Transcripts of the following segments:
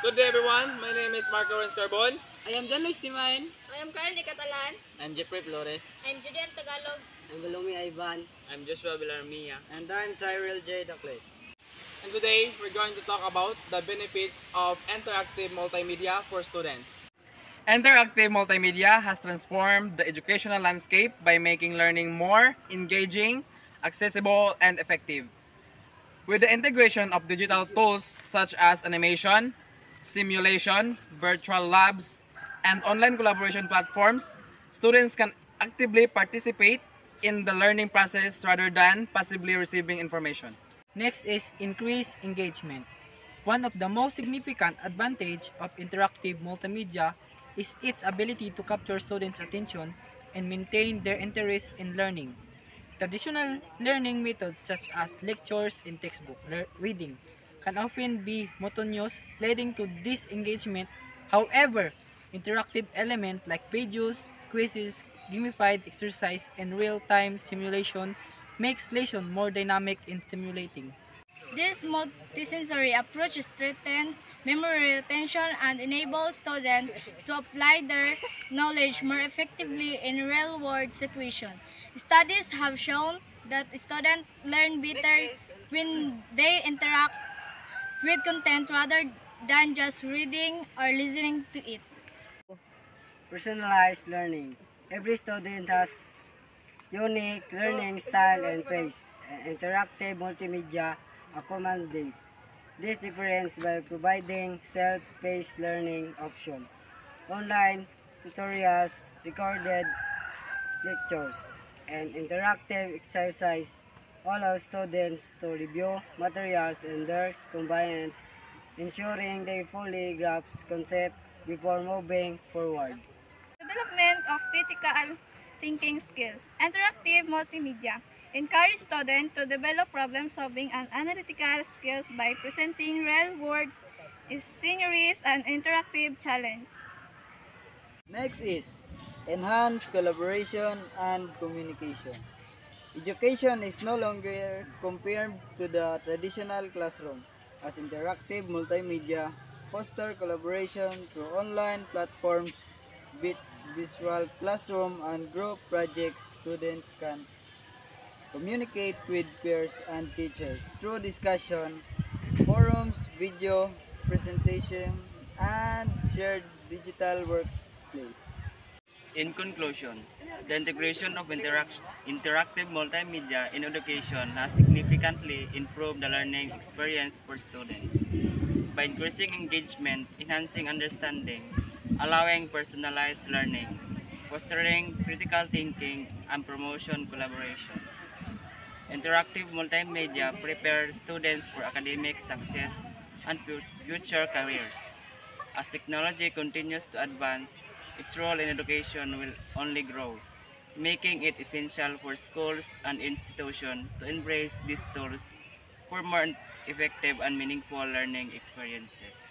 Good day everyone, my name is Mark Lawrence Carbon. I am John Luis Timan. I am Karen Icatalan. I'm Jeffrey Flores. I'm Julian Tagalog. I'm Balumi Ivan. I'm Joshua Villarmia. And I'm Cyril J. Dacles. And today, we're going to talk about the benefits of interactive multimedia for students. Interactive multimedia has transformed the educational landscape by making learning more engaging, accessible, and effective. With the integration of digital tools such as animation, simulation, virtual labs, and online collaboration platforms, students can actively participate in the learning process rather than passively receiving information. Next is increased engagement. One of the most significant advantages of interactive multimedia is its ability to capture students' attention and maintain their interest in learning. Traditional learning methods such as lectures and textbook reading can often be monotonous, leading to disengagement. However, interactive elements like videos, quizzes, gamified exercise, and real-time simulation makes lesson more dynamic and stimulating. This multisensory approach strengthens memory retention and enables students to apply their knowledge more effectively in real-world situations. Studies have shown that students learn better when they interact with content rather than just reading or listening to it. Personalized learning. Every student has unique learning style and pace. Interactive multimedia accommodates this difference by providing self-paced learning options, online tutorials, recorded lectures, and interactive exercise allow students to review materials and their components, ensuring they fully grasp concepts before moving forward. Development of critical thinking skills. Interactive multimedia encourage students to develop problem-solving and analytical skills by presenting real-world scenarios and interactive challenges. Next is enhanced collaboration and communication. Education is no longer compared to the traditional classroom, as interactive multimedia foster collaboration through online platforms, visual classroom, and group projects. Students can communicate with peers and teachers through discussion, forums, video, presentation, and shared digital workplace. In conclusion, the integration of interactive multimedia in education has significantly improved the learning experience for students by increasing engagement, enhancing understanding, allowing personalized learning, fostering critical thinking, and promotion collaboration. Interactive multimedia prepares students for academic success and future careers. As technology continues to advance, its role in education will only grow, making it essential for schools and institutions to embrace these tools for more effective and meaningful learning experiences.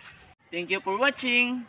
Thank you for watching!